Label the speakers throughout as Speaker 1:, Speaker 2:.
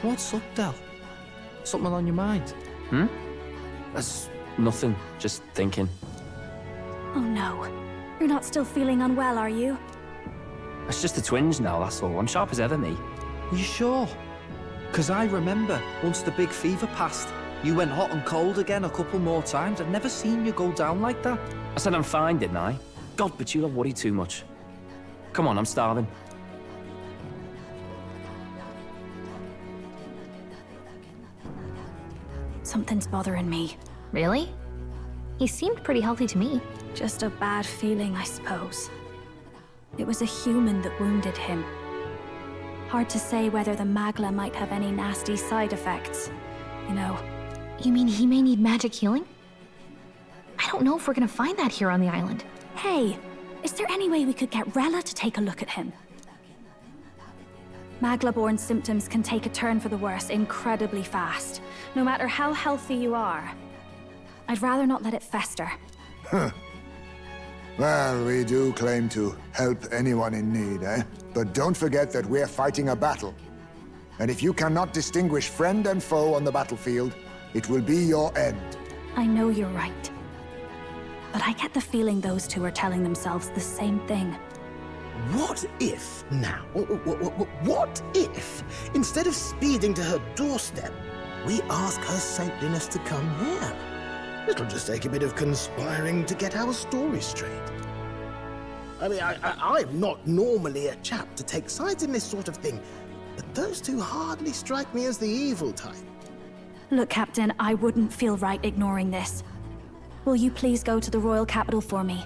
Speaker 1: What's up, Del? Something on your mind?
Speaker 2: Hmm? That's nothing, just thinking.
Speaker 3: Oh no. You're not still feeling unwell, are you?
Speaker 2: It's just a twinge now, that's all. I'm sharp as ever, me.
Speaker 1: You sure? 'Cause I remember, once the big fever passed, you went hot and cold again a couple more times. I'd never seen you go down like that.
Speaker 2: I said I'm fine, didn't I? God, but you don't worry too much. Come on, I'm starving.
Speaker 3: Something's bothering me.
Speaker 4: Really? He seemed pretty healthy to me.
Speaker 3: Just a bad feeling, I suppose. It was a human that wounded him. Hard to say whether the Magla might have any nasty side effects. You know.
Speaker 4: You mean he may need magic healing? I don't know if we're gonna find that here on the island.
Speaker 3: Hey, is there any way we could get Rella to take a look at him? Magla-born symptoms can take a turn for the worse incredibly fast, no matter how healthy you are. I'd rather not let it fester.
Speaker 5: Well, we do claim to help anyone in need, eh? But don't forget that we're fighting a battle. And if you cannot distinguish friend and foe on the battlefield, it will be your end.
Speaker 3: I know you're right. But I get the feeling those two are telling themselves the same thing.
Speaker 6: What if, now, what if, instead of speeding to her doorstep, we ask her saintliness to come here? It'll just take a bit of conspiring to get our story straight. I mean, I'm not normally a chap to take sides in this sort of thing, but those two hardly strike me as the evil type.
Speaker 3: Look, Captain, I wouldn't feel right ignoring this. Will you please go to the royal capital for me?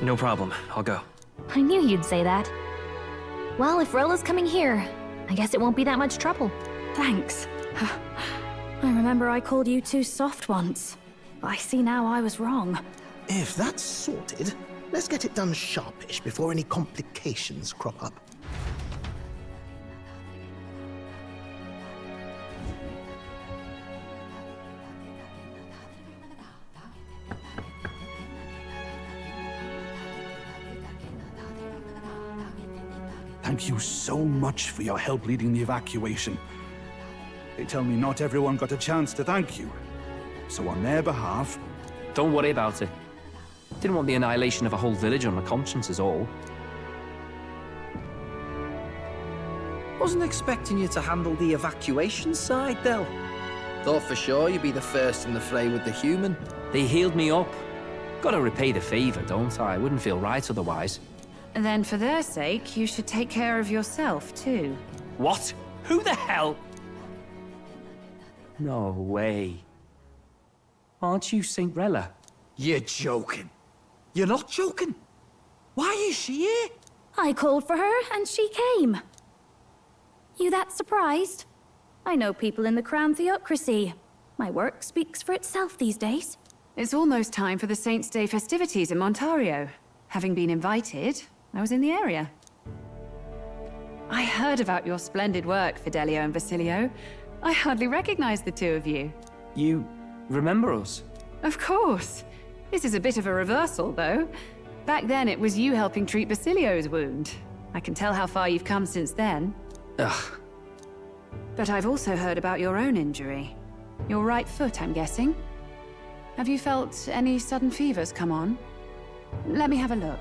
Speaker 2: No problem, I'll go.
Speaker 4: I knew you'd say that. Well, if Rella's coming here, I guess it won't be that much trouble.
Speaker 3: Thanks. I remember I called you too soft once. I see now I was wrong.
Speaker 6: If that's sorted, let's get it done sharpish before any complications crop up.
Speaker 7: Thank you so much for your help leading the evacuation. They tell me not everyone got a chance to thank you. So on their behalf...
Speaker 2: Don't worry about it. Didn't want the annihilation of a whole village on my conscience is all.
Speaker 1: Wasn't expecting you to handle the evacuation side, Del. Thought for sure you'd be the first in the fray with the human.
Speaker 2: They healed me up. Gotta repay the favor, don't I? Wouldn't feel right otherwise.
Speaker 8: Then for their sake, you should take care of yourself, too.
Speaker 2: What? Who the hell? No way. Aren't you Saint Rella?
Speaker 1: You're joking. You're not joking. Why is she here?
Speaker 3: I called for her, and she came. You that surprised? I know people in the Crown Theocracy. My work speaks for itself these days.
Speaker 8: It's almost time for the Saints' Day festivities in Montario. Having been invited, I was in the area. I heard about your splendid work, Fidelio and Basilio. I hardly recognized the two of you.
Speaker 2: You remember us?
Speaker 8: Of course. This is a bit of a reversal, though. Back then, it was you helping treat Basilio's wound. I can tell how far you've come since then.
Speaker 2: Ugh.
Speaker 8: But I've also heard about your own injury. Your right foot, I'm guessing. Have you felt any sudden fevers come on? Let me have a look.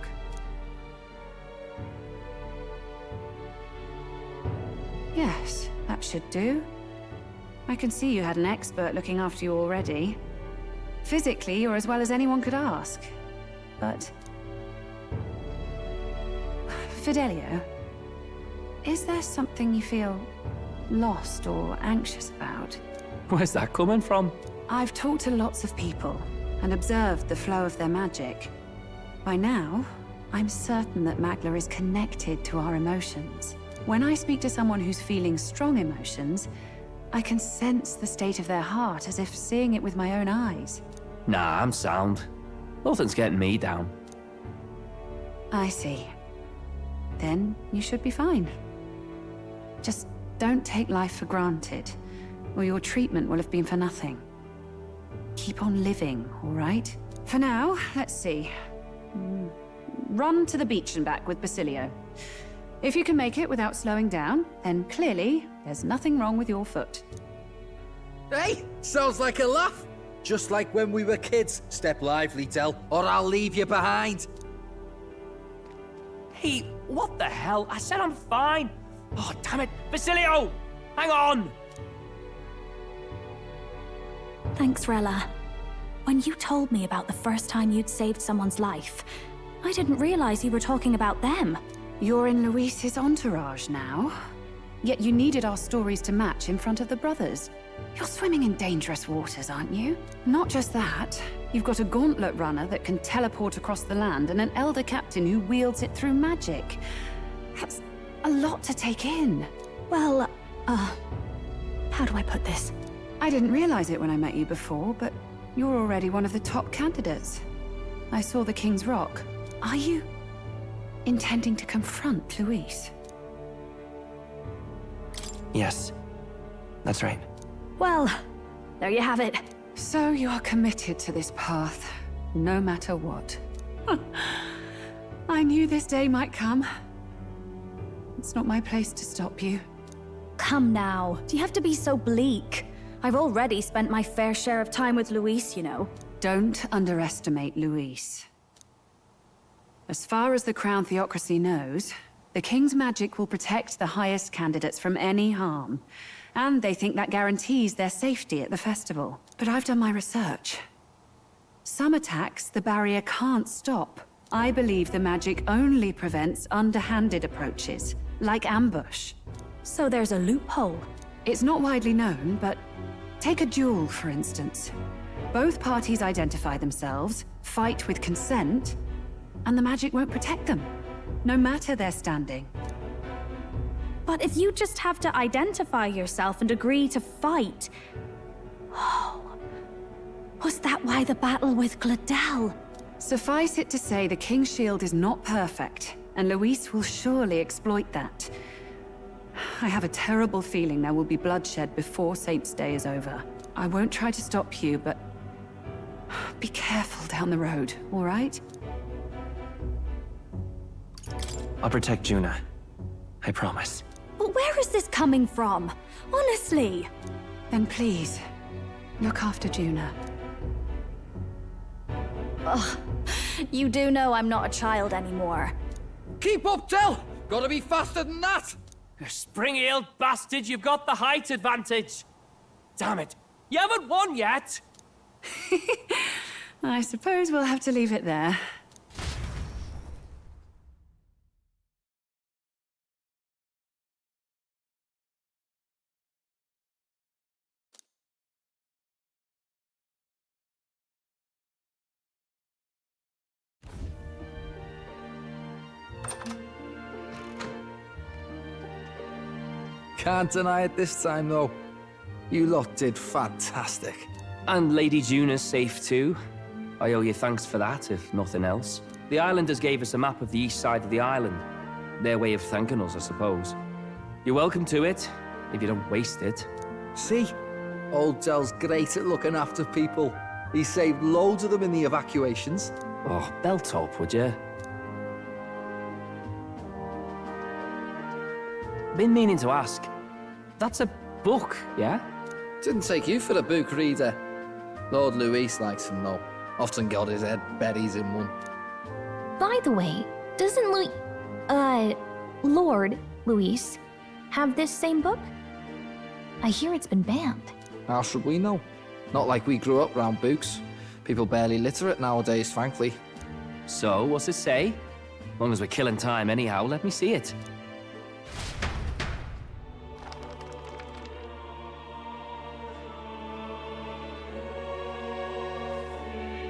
Speaker 8: Yes, that should do. I can see you had an expert looking after you already. Physically, you're as well as anyone could ask. But... Fidelio, is there something you feel lost or anxious about?
Speaker 2: Where's that coming from?
Speaker 8: I've talked to lots of people and observed the flow of their magic. By now, I'm certain that Magla is connected to our emotions. When I speak to someone who's feeling strong emotions, I can sense the state of their heart as if seeing it with my own eyes.
Speaker 2: Nah, I'm sound. Nothing's getting me down.
Speaker 8: I see. Then you should be fine. Just don't take life for granted, or your treatment will have been for nothing. Keep on living, all right? For now, let's see. Run to the beach and back with Basilio. If you can make it without slowing down, then clearly there's nothing wrong with your foot.
Speaker 1: Hey, sounds like a laugh. Just like when we were kids. Step lively, Del, or I'll leave you behind.
Speaker 2: Hey, what the hell? I said I'm fine. Oh, damn it. Basilio! Hang on!
Speaker 3: Thanks, Rella. When you told me about the first time you'd saved someone's life, I didn't realize you were talking about them.
Speaker 8: You're in Luis's entourage now. Yet you needed our stories to match in front of the brothers. You're swimming in dangerous waters, aren't you? Not just that, you've got a gauntlet runner that can teleport across the land and an elder captain who wields it through magic. That's a lot to take in.
Speaker 3: Well, how do I put this?
Speaker 8: I didn't realize it when I met you before, but you're already one of the top candidates. I saw the King's Rock. Are you intending to confront Luis?
Speaker 2: Yes, that's right.
Speaker 3: Well, there you have it.
Speaker 8: So you are committed to this path, no matter what. I knew this day might come. It's not my place to stop you.
Speaker 3: Come now, do you have to be so bleak? I've already spent my fair share of time with Luis, you know.
Speaker 8: Don't underestimate Luis. As far as the Crown Theocracy knows, the King's magic will protect the highest candidates from any harm. And they think that guarantees their safety at the festival. But I've done my research. Some attacks the barrier can't stop. I believe the magic only prevents underhanded approaches, like ambush.
Speaker 3: So there's a loophole.
Speaker 8: It's not widely known, but take a duel, for instance. Both parties identify themselves, fight with consent, and the magic won't protect them, no matter their standing.
Speaker 3: But if you just have to identify yourself and agree to fight... Oh, was that why the battle with Gladel?
Speaker 8: Suffice it to say, the King's Shield is not perfect, and Luis will surely exploit that. I have a terrible feeling there will be bloodshed before Saint's Day is over. I won't try to stop you, but... be careful down the road, all right?
Speaker 2: I'll protect Juna. I promise.
Speaker 3: But where is this coming from? Honestly.
Speaker 8: Then please, look after Juna.
Speaker 3: Ugh. You do know I'm not a child anymore.
Speaker 1: Keep up, Del! Gotta be faster than that!
Speaker 2: You spring-heeled bastard, you've got the height advantage. Damn it. You haven't won yet.
Speaker 8: I suppose we'll have to leave it there.
Speaker 1: Can't deny it this time, though. You lot did fantastic.
Speaker 2: And Lady Juna's safe too. I owe you thanks for that, if nothing else. The islanders gave us a map of the east side of the island. Their way of thanking us, I suppose. You're welcome to it, if you don't waste it.
Speaker 1: See? Old Del's great at looking after people. He saved loads of them in the evacuations.
Speaker 2: Oh, belt up, would you? Been meaning to ask. That's a book, yeah?
Speaker 1: Didn't take you for a book reader. Lord Luis likes them, though. Often got his head buried in one.
Speaker 4: By the way, doesn't Lord Luis have this same book? I hear it's been banned.
Speaker 1: How should we know? Not like we grew up round books. People barely literate nowadays, frankly.
Speaker 2: So, what's it say? As long as we're killing time anyhow, let me see it.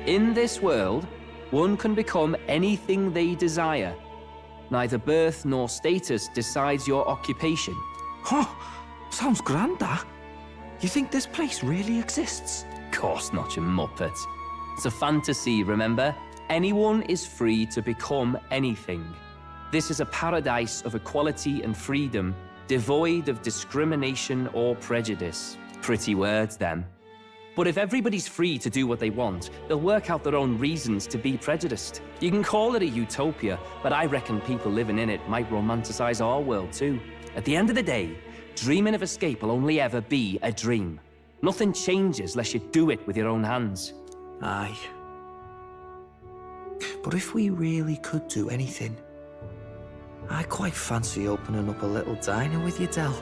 Speaker 2: In this world, one can become anything they desire. Neither birth nor status decides your occupation.
Speaker 1: Huh, sounds grand, that. You think this place really exists?
Speaker 2: Of course not, you muppet. It's a fantasy, remember? Anyone is free to become anything. This is a paradise of equality and freedom, devoid of discrimination or prejudice. Pretty words, them. But if everybody's free to do what they want, they'll work out their own reasons to be prejudiced. You can call it a utopia, but I reckon people living in it might romanticize our world too. At the end of the day, dreaming of escape will only ever be a dream. Nothing changes unless you do it with your own hands.
Speaker 1: Aye. But if we really could do anything, I quite fancy opening up a little diner with you, Del.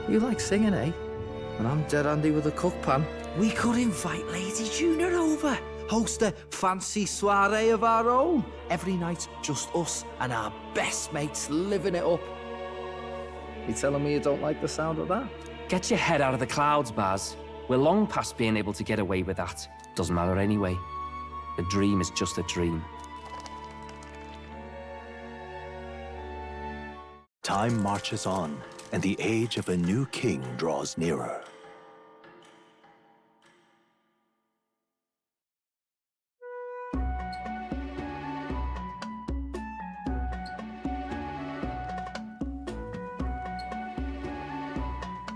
Speaker 1: You like singing, eh? And I'm dead handy with a cook pan. We could invite Lady Juna over. Host a fancy soiree of our own. Every night, just us and our best mates living it up. You telling me you don't like the sound of that?
Speaker 2: Get your head out of the clouds, Baz. We're long past being able to get away with that. Doesn't matter anyway. A dream is just a dream.
Speaker 9: Time marches on, and the age of a new king draws nearer.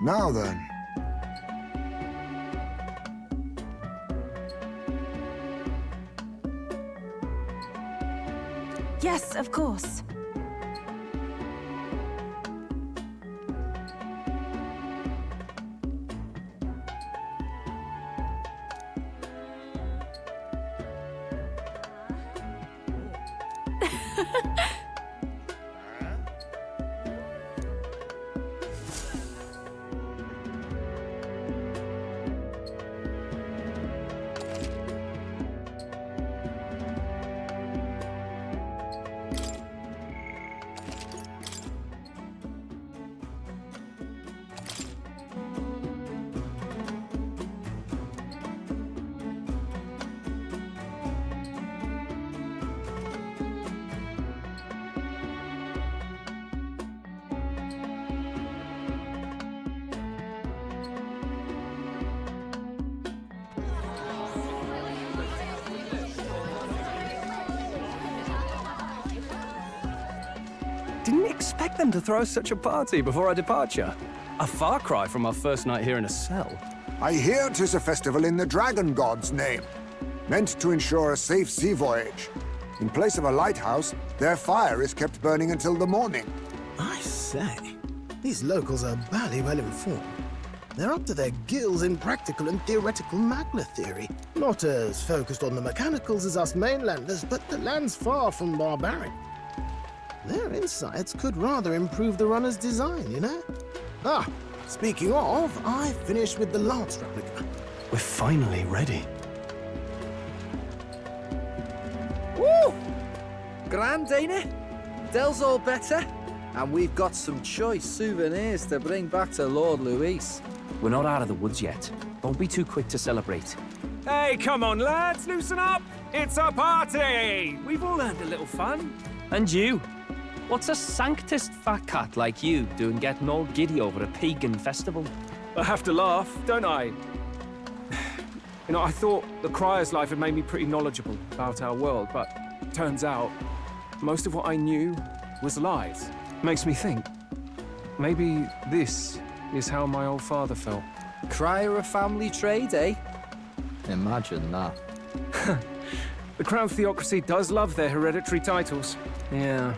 Speaker 5: Now then.
Speaker 8: Yes, of course.
Speaker 10: Didn't expect them to throw such a party before our departure. A far cry from our first night here in a cell.
Speaker 5: I hear 'tis a festival in the Dragon God's name, meant to ensure a safe sea voyage. In place of a lighthouse, their fire is kept burning until the morning.
Speaker 6: I say, these locals are bally well informed. They're up to their gills in practical and theoretical Magna theory. Not as focused on the mechanicals as us mainlanders, but the land's far from barbaric. Their insights could rather improve the runner's design, you know? Ah, speaking of, I finished with the lance replica.
Speaker 10: We're finally ready.
Speaker 1: Woo! Grand, ain't it? Del's all better. And we've got some choice souvenirs to bring back to Lord Luis.
Speaker 2: We're not out of the woods yet. Don't be too quick to celebrate.
Speaker 11: Hey, come on, lads, loosen up! It's a party! We've all earned a little fun.
Speaker 2: And you? What's a sanctist fat cat like you doing getting all giddy over a pagan festival?
Speaker 11: I have to laugh, don't I? You know, I thought the Crier's life had made me pretty knowledgeable about our world, but turns out most of what I knew was lies. Makes me think, maybe this is how my old father felt.
Speaker 1: Crier a family trade, eh? Imagine that.
Speaker 11: The Crown Theocracy does love their hereditary titles. Yeah,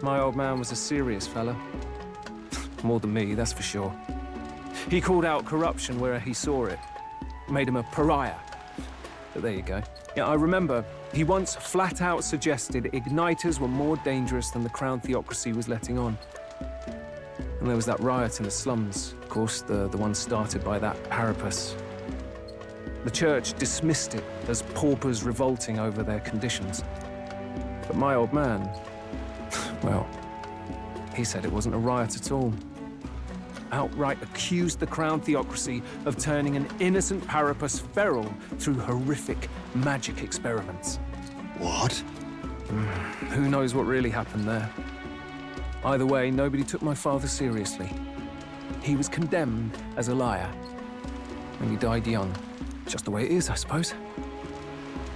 Speaker 11: my old man was a serious fella. More than me, that's for sure. He called out corruption where he saw it. Made him a pariah. But there you go. Yeah, I remember he once flat out suggested igniters were more dangerous than the Crown Theocracy was letting on. And there was that riot in the slums, of course, the one started by that Parapus. The church dismissed it as paupers revolting over their conditions. But my old man, well, he said it wasn't a riot at all. Outright accused the Crown Theocracy of turning an innocent Parapus feral through horrific magic experiments.
Speaker 6: What?
Speaker 11: Who knows what really happened there? Either way, nobody took my father seriously. He was condemned as a liar, and he died young. Just the way it is, I suppose.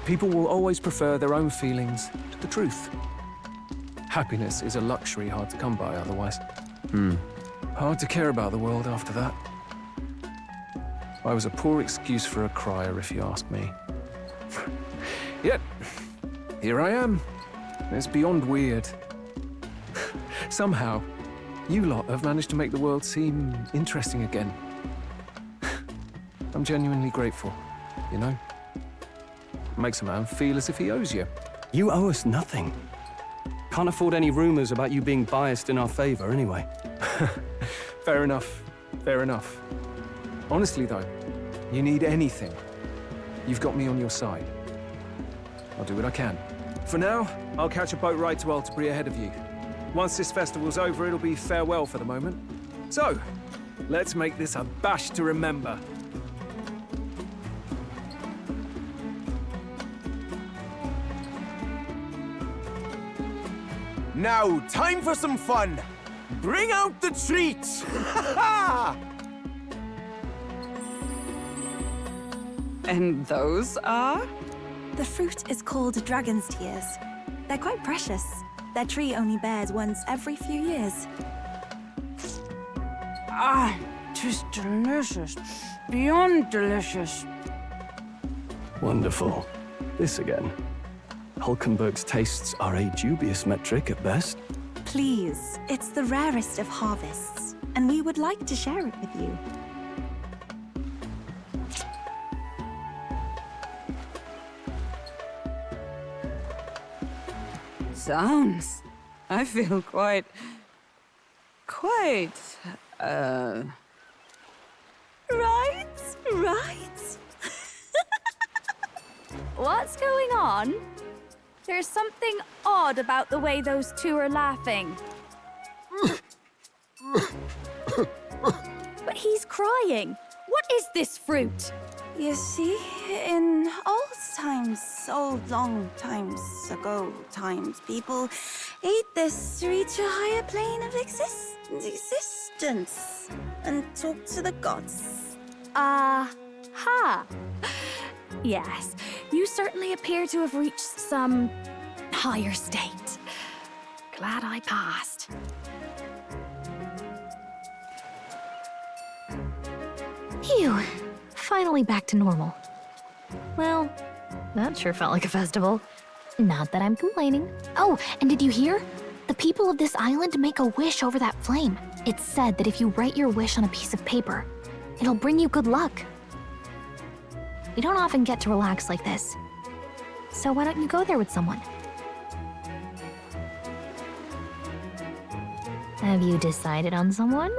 Speaker 11: People will always prefer their own feelings to the truth. Happiness is a luxury hard to come by otherwise. Hard to care about the world after that. I was a poor excuse for a crier, if you ask me. Yet, here I am. It's beyond weird. Somehow, you lot have managed to make the world seem interesting again. I'm genuinely grateful, you know? Makes a man feel as if he owes you.
Speaker 10: You owe us nothing. Can't afford any rumors about you being biased in our favor, anyway.
Speaker 11: Fair enough. Fair enough. Honestly, though, you need anything, you've got me on your side. I'll do what I can. For now, I'll catch a boat ride to Altabury ahead of you. Once this festival's over, it'll be farewell for the moment. So, let's make this a bash to remember.
Speaker 12: Now, time for some fun! Bring out the treats!
Speaker 8: And those are?
Speaker 13: The fruit is called dragon's tears. They're quite precious. Their tree only bears once every few years.
Speaker 8: Ah, 'tis delicious. Beyond delicious.
Speaker 10: Wonderful. This again. Hulkenberg's tastes are a dubious metric at best.
Speaker 13: Please, it's the rarest of harvests, and we would like to share it with you.
Speaker 8: Sounds. I feel quite...
Speaker 13: Right?
Speaker 3: What's going on? There's something odd about the way those two are laughing. But he's crying. What is this fruit?
Speaker 13: You see, in old long times ago people ate this to reach a higher plane of existence and talk to the gods.
Speaker 3: Ha! Yes, you certainly appear to have reached some higher state. Glad I passed.
Speaker 4: Phew. Finally back to normal. Well, that sure felt like a festival. Not that I'm complaining. Oh, and did you hear? The people of this island make a wish over that flame. It's said that if you write your wish on a piece of paper, it'll bring you good luck. We don't often get to relax like this. So why don't you go there with someone? Have you decided on someone?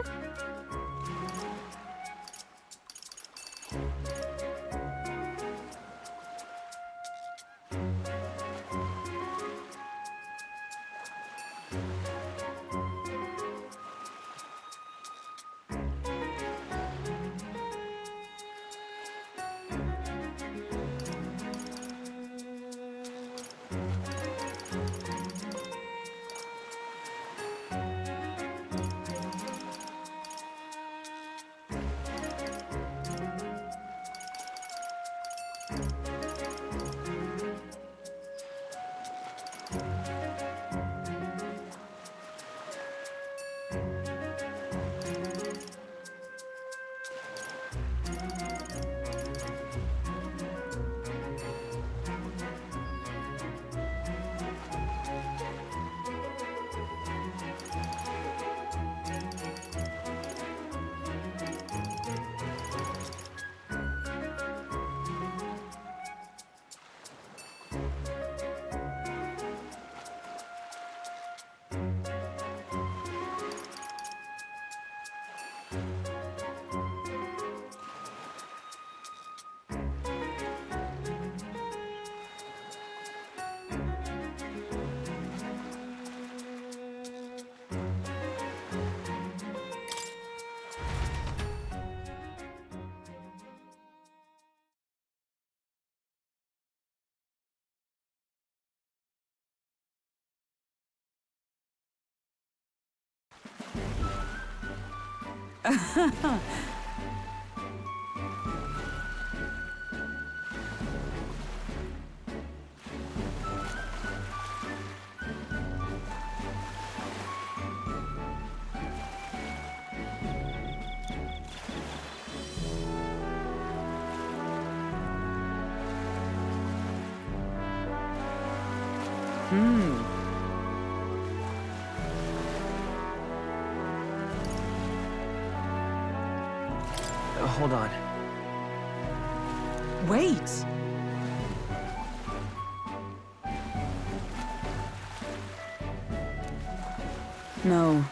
Speaker 11: Hold on.
Speaker 8: Wait! No.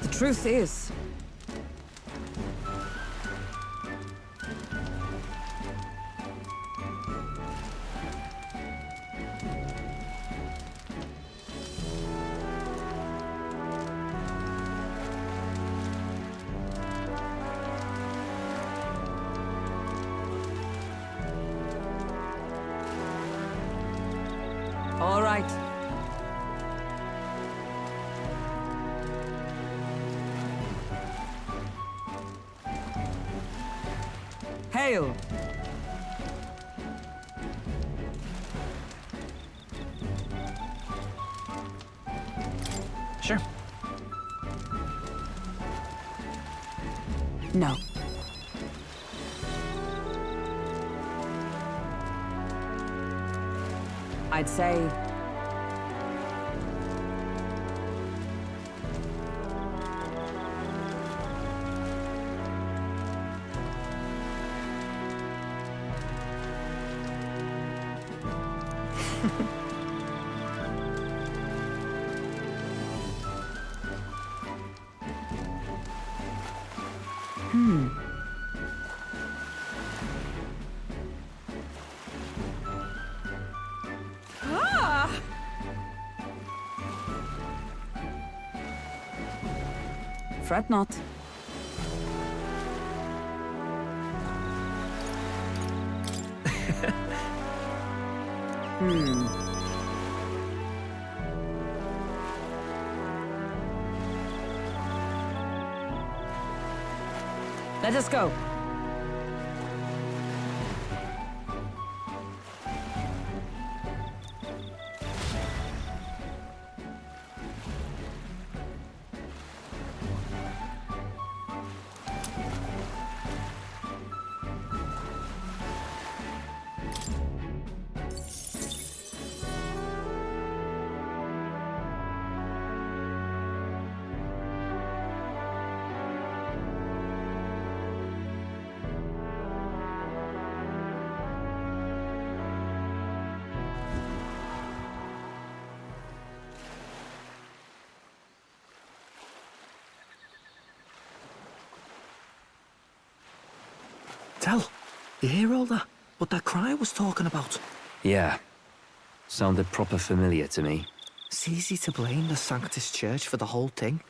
Speaker 14: The truth is, all right. Hail!
Speaker 11: Sure.
Speaker 8: No. I'd say... Fret not. Let us go.
Speaker 1: Tell, you hear all that? What that cry was talking about?
Speaker 2: Yeah. Sounded proper familiar to me.
Speaker 1: It's easy to blame the Sanctus Church for the whole thing.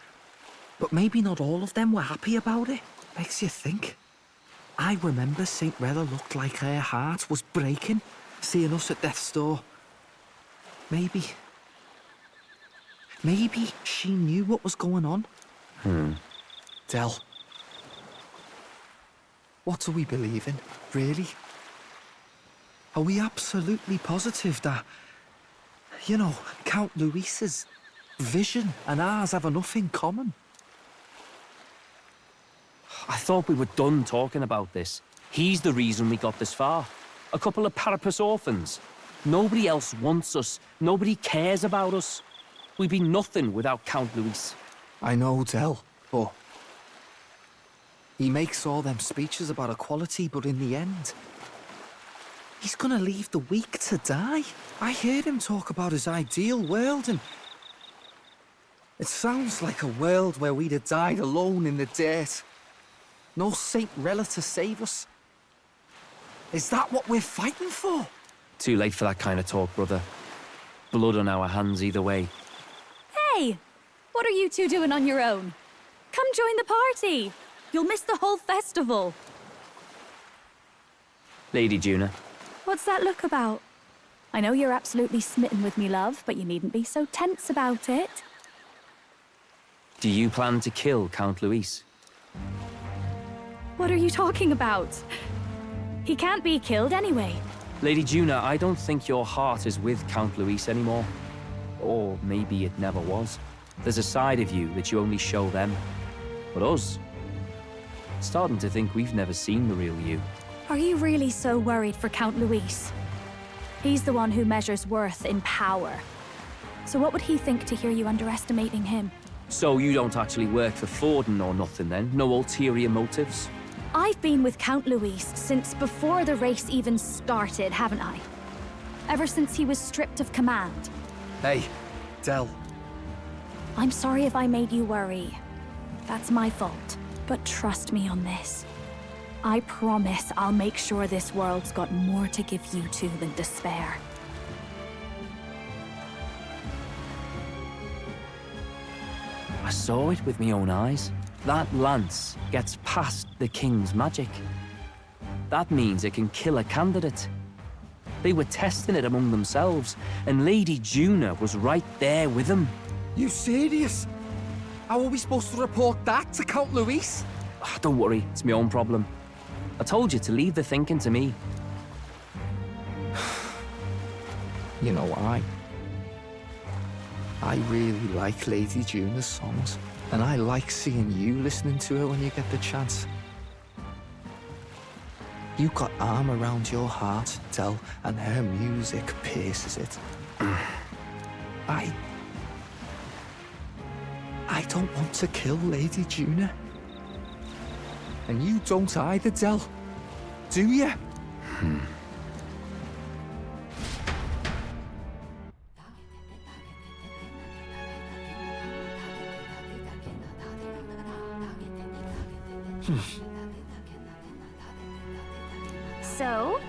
Speaker 1: But maybe not all of them were happy about it. Makes you think. I remember St. Rella looked like her heart was breaking, seeing us at death's door. Maybe she knew what was going on. Del. What do we believe in, really? Are we absolutely positive that, you know, Count Luis's vision and ours have enough in common?
Speaker 2: I thought we were done talking about this. He's the reason we got this far. A couple of Parapus orphans. Nobody else wants us. Nobody cares about us. We'd be nothing without Count Luis.
Speaker 1: I know, Del, but... he makes all them speeches about equality, but in the end... he's gonna leave the weak to die. I heard him talk about his ideal world, and... it sounds like a world where we'd have died alone in the dirt. No Saint Rella to save us. Is that what we're fighting for?
Speaker 2: Too late for that kind of talk, brother. Blood on our hands either way.
Speaker 3: Hey! What are you two doing on your own? Come join the party. You'll miss the whole festival.
Speaker 2: Lady Juna.
Speaker 3: What's that look about? I know you're absolutely smitten with me, love, but you needn't be so tense about it.
Speaker 2: Do you plan to kill Count Luis?
Speaker 3: What are you talking about? He can't be killed anyway.
Speaker 2: Lady Juna, I don't think your heart is with Count Luis anymore. Or maybe it never was. There's a side of you that you only show them. But us? Starting to think we've never seen the real you.
Speaker 3: Are you really so worried for Count Luis? He's the one who measures worth in power. So what would he think to hear you underestimating him?
Speaker 2: So you don't actually work for Forden or nothing then? No ulterior motives?
Speaker 3: I've been with Count Luis since before the race even started, haven't I? Ever since he was stripped of command.
Speaker 1: Hey, Del.
Speaker 3: I'm sorry if I made you worry. That's my fault. But trust me on this. I promise I'll make sure this world's got more to give you two than despair.
Speaker 2: I saw it with my own eyes. That lance gets past the king's magic. That means it can kill a candidate. They were testing it among themselves, and Lady Juna was right there with them.
Speaker 11: You serious? How are we supposed to report that to Count Luis?
Speaker 2: Don't worry, it's my own problem. I told you to leave the thinking to me.
Speaker 1: You know, I really like Lady Juna's songs, and I like seeing you listening to her when you get the chance. You got arm around your heart, Del, and her music pierces it. I don't want to kill Lady Juna. And you don't either, Del. Do you?
Speaker 3: So,